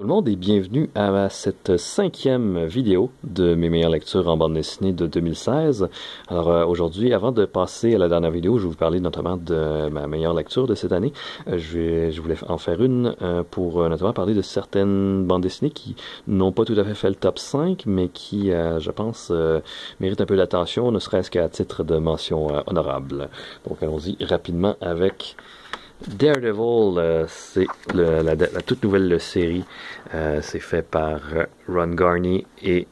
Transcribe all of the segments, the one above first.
Tout le monde et bienvenue à cette 5e vidéo de mes meilleures lectures en bande dessinée de 2016. Alors aujourd'hui, avant de passer à la dernière vidéo, je vais vous parler notamment de ma meilleure lecture de cette année. Je voulais en faire une pour notamment parler de certaines bandes dessinées qui n'ont pas tout à fait le top 5, mais qui, je pense, méritent un peu d'attention, ne serait-ce qu'à titre de mention honorable. Donc allons-y rapidement avec Daredevil. C'est la toute nouvelle série. C'est fait par Ron Garney et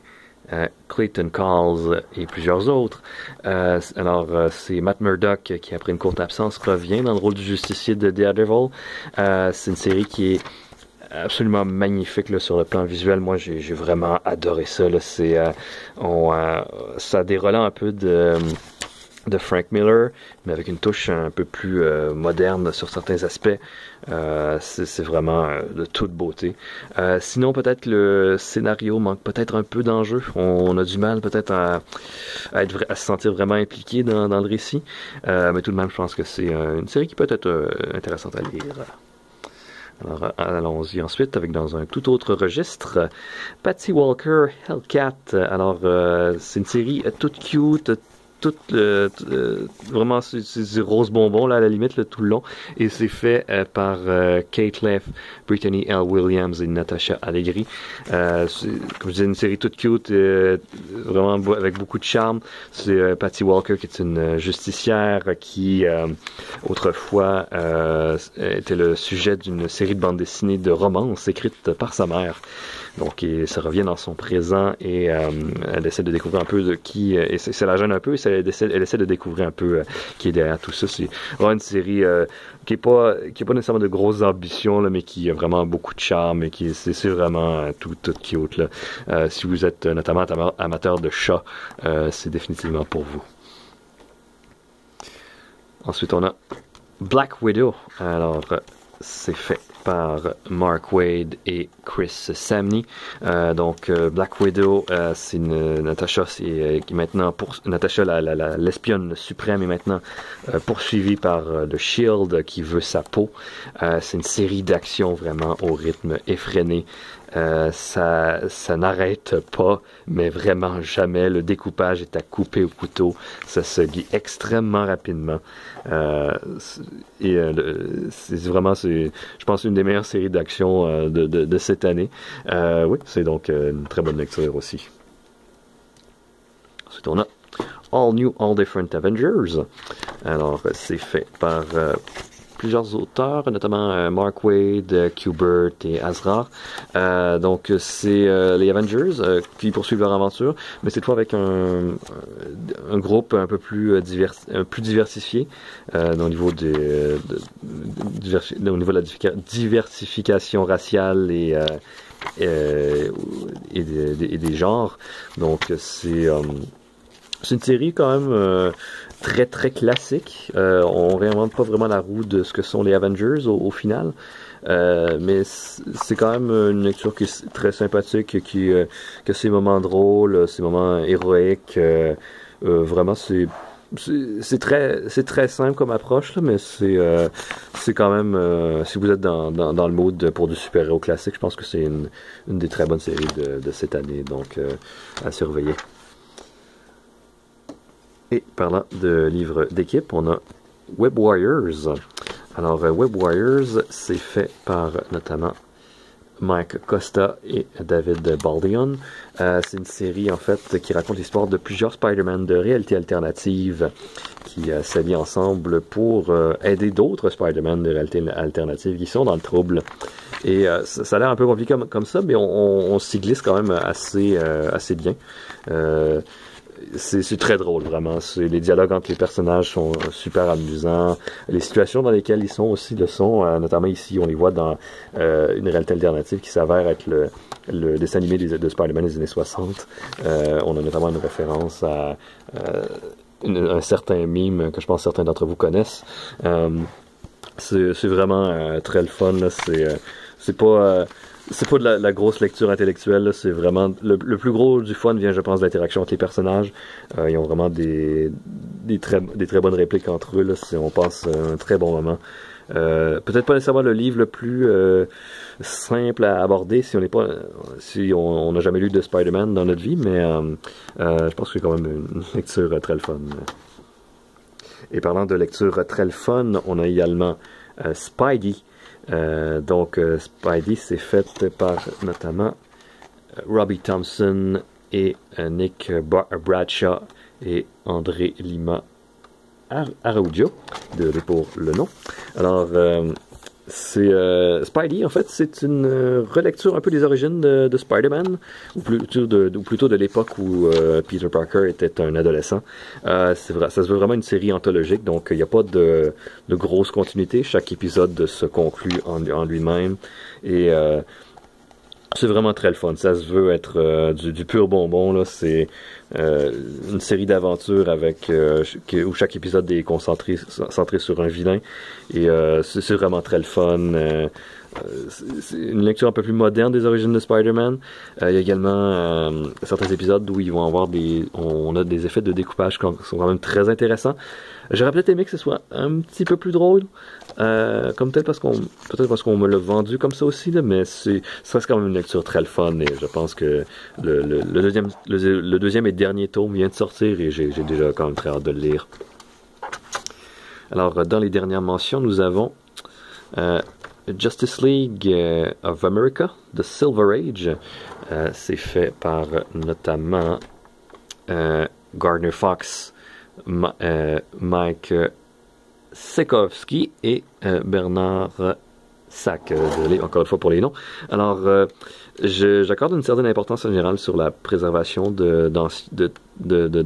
Clayton Cowles et plusieurs autres. C'est Matt Murdock qui, après une courte absence, revient dans le rôle du justicier de Daredevil. C'est une série qui est absolument magnifique là, sur le plan visuel. Moi, j'ai vraiment adoré ça. Là. Ça déroule un peu de Frank Miller, mais avec une touche un peu plus moderne sur certains aspects. C'est vraiment de toute beauté. Sinon, peut-être le scénario manque peut-être un peu d'enjeu. On a du mal peut-être à se sentir vraiment impliqué dans le récit. Mais tout de même, je pense que c'est une série qui peut être intéressante à lire. Alors, allons-y ensuite avec dans un tout autre registre, Patsy Walker, Hellcat. Alors, c'est une série toute cute, vraiment c'est rose bonbon là à la limite là, tout le long, et c'est fait par Kate Leff, Brittany L. Williams et Natasha Allegri. Comme je disais, une série toute cute, vraiment avec beaucoup de charme. C'est Patsy Walker qui est une justicière qui autrefois était le sujet d'une série de bandes dessinées de romances écrites par sa mère. Donc, ça revient dans son présent et elle essaie de découvrir un peu de qui... et ça la gêne un peu, et elle essaie de découvrir un peu qui est derrière tout ça. C'est vraiment une série qui est pas nécessairement de grosses ambitions, là, mais qui a vraiment beaucoup de charme et c'est vraiment tout cute. Là. Si vous êtes notamment amateur de chats, c'est définitivement pour vous. Ensuite, on a Black Widow. Alors, c'est fait par Mark Waid et Chris Samney. Black Widow, c'est Natasha, qui maintenant Natasha, l'espionne suprême, est maintenant poursuivie par le Shield qui veut sa peau. C'est une série d'actions vraiment au rythme effréné. Ça n'arrête pas, mais vraiment jamais. Le découpage est à couper au couteau. Ça se lit extrêmement rapidement. C'est vraiment, je pense, une des meilleures séries d'action de cette année. Oui, c'est donc une très bonne lecture aussi. Ensuite, on a All New, All Different Avengers. Alors, c'est fait par plusieurs auteurs, notamment Mark Waid, Kubert et Azrar. C'est les Avengers qui poursuivent leur aventure, mais cette fois avec un groupe un peu plus diversifié au niveau de la diversification raciale et des genres. Donc c'est une série quand même très très classique. On réinvente pas vraiment la roue de ce que sont les Avengers au final. Mais c'est quand même une lecture qui est très sympathique, que ses moments drôles, ses moments héroïques. Vraiment, c'est très simple comme approche, là, mais c'est quand même, si vous êtes dans le mode pour du super-héros classique, je pense que c'est une des très bonnes séries de cette année, donc à surveiller. Et parlant de livres d'équipe, on a Web Warriors. Alors, Web Warriors, c'est fait par notamment Mike Costa et David Baldion. C'est une série, en fait, qui raconte l'histoire de plusieurs Spider-Man de réalité alternative qui s'allient ensemble pour aider d'autres Spider-Man de réalité alternative qui sont dans le trouble. Et ça a l'air un peu compliqué comme ça, mais on s'y glisse quand même assez bien. C'est très drôle, vraiment. Les dialogues entre les personnages sont super amusants. Les situations dans lesquelles ils sont aussi le sont. Notamment ici, on les voit dans une réalité alternative qui s'avère être le dessin animé de Spider-Man des années 60. On a notamment une référence à un certain meme que je pense certains d'entre vous connaissent. C'est vraiment très le fun. Là. C'est pas de la grosse lecture intellectuelle, là. C'est vraiment le plus gros du fun vient, je pense, de l'interaction entre les personnages. Ils ont vraiment des très bonnes répliques entre eux, là. On passe un très bon moment. Peut-être pas nécessairement le livre le plus simple à aborder si on n'a jamais lu de Spider-Man dans notre vie, mais je pense que c'est quand même une lecture très le fun. Et parlant de lecture très le fun, on a également Spidey. Spidey, c'est fait par notamment Robbie Thompson et Nick Bradshaw et André Lima Araujo, désolé pour le nom. Alors, Spidey, en fait, c'est une relecture un peu des origines de Spider-Man, ou plutôt de l'époque où Peter Parker était un adolescent. Ça se veut vraiment une série anthologique, donc il n'y a pas de grosse continuité. Chaque épisode se conclut en lui-même, et c'est vraiment très le fun. Ça se veut être du pur bonbon, là. C'est une série d'aventures où chaque épisode est centré sur un vilain. Et c'est vraiment très le fun. C'est une lecture un peu plus moderne des origines de Spider-Man. Il y a également certains épisodes où ils vont avoir on a des effets de découpage qui sont quand même très intéressants. J'aurais peut-être aimé que ce soit un petit peu plus drôle, comme peut-être parce qu'on me l'a vendu comme ça aussi, là, mais ça reste quand même une lecture très le fun, et je pense que le deuxième et dernier tome vient de sortir, et j'ai déjà quand même très hâte de le lire. Alors, dans les dernières mentions, nous avons Justice League of America, The Silver Age. C'est fait par notamment Gardner Fox, Mike Sekowsky et Bernard Sack. Désolé encore une fois pour les noms. Alors, j'accorde une certaine importance en général sur la préservation de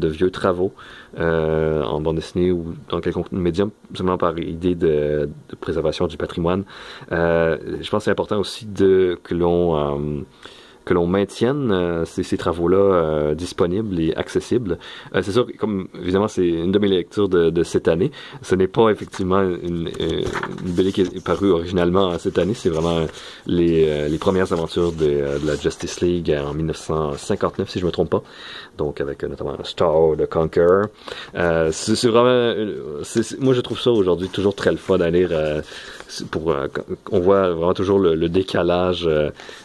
vieux travaux en bande dessinée ou dans quelconque médium, seulement par idée de préservation du patrimoine. Je pense que c'est important aussi que l'on maintienne ces travaux-là disponibles et accessibles. C'est sûr, comme évidemment c'est une de mes lectures de cette année, ce n'est pas effectivement une BD qui est parue originalement cette année, c'est vraiment les premières aventures de la Justice League en 1959, si je me trompe pas. Donc avec notamment Star the Conqueror. C'est vraiment, moi je trouve ça aujourd'hui toujours très le fun à lire. On voit vraiment toujours le décalage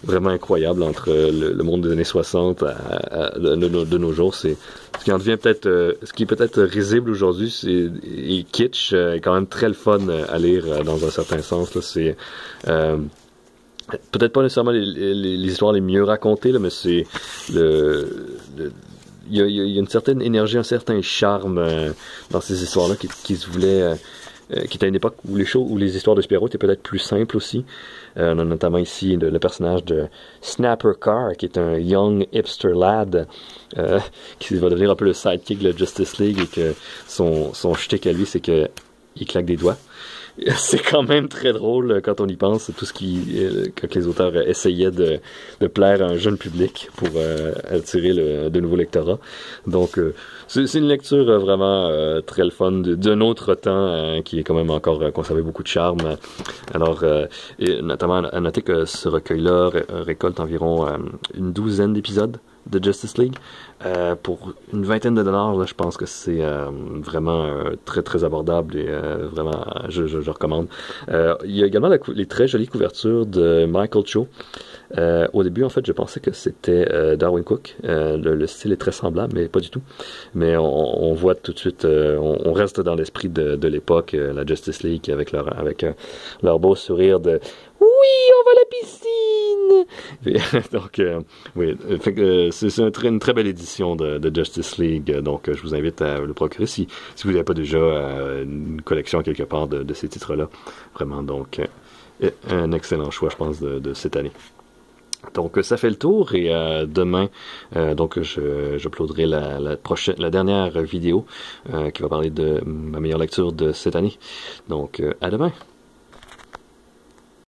vraiment incroyable entre le monde des années 60 de nos jours. C'est ce qui en devient peut-être, ce qui est peut-être risible aujourd'hui, et kitsch, est quand même très le fun à lire dans un certain sens. Là. C'est peut-être pas nécessairement les histoires les mieux racontées, là, mais c'est il y a une certaine énergie, un certain charme dans ces histoires-là qui se voulaient qui était à une époque où les histoires de super-héros étaient peut-être plus simples aussi. On a notamment ici le personnage de Snapper Carr, qui est un young hipster lad qui va devenir un peu le sidekick de la Justice League, et que son shtick à lui, c'est que il claque des doigts. C'est quand même très drôle quand on y pense, tout quand les auteurs essayaient de plaire à un jeune public pour attirer de nouveaux lectorats. Donc c'est une lecture vraiment très le fun d'un autre temps qui est quand même encore conservé beaucoup de charme. Alors et notamment à noter que ce recueil-là récolte environ une douzaine d'épisodes de Justice League pour une vingtaine de dollars. Là, je pense que c'est vraiment très très abordable, et vraiment je recommande. Il y a également les très jolies couvertures de Michael Cho. Au début, en fait, je pensais que c'était Darwin Cook. Le style est très semblable, mais pas du tout. Mais on voit tout de suite, on reste dans l'esprit de l'époque, la Justice League, avec leur beau sourire de « Oui, on va à la piscine! » Donc, oui, c'est une très belle édition de Justice League. Donc, je vous invite à le procurer si vous n'avez pas déjà une collection quelque part de ces titres-là. Vraiment, donc, un excellent choix, je pense, de cette année. Donc ça fait le tour, et demain donc j'uploaderai la dernière vidéo qui va parler de ma meilleure lecture de cette année. Donc à demain.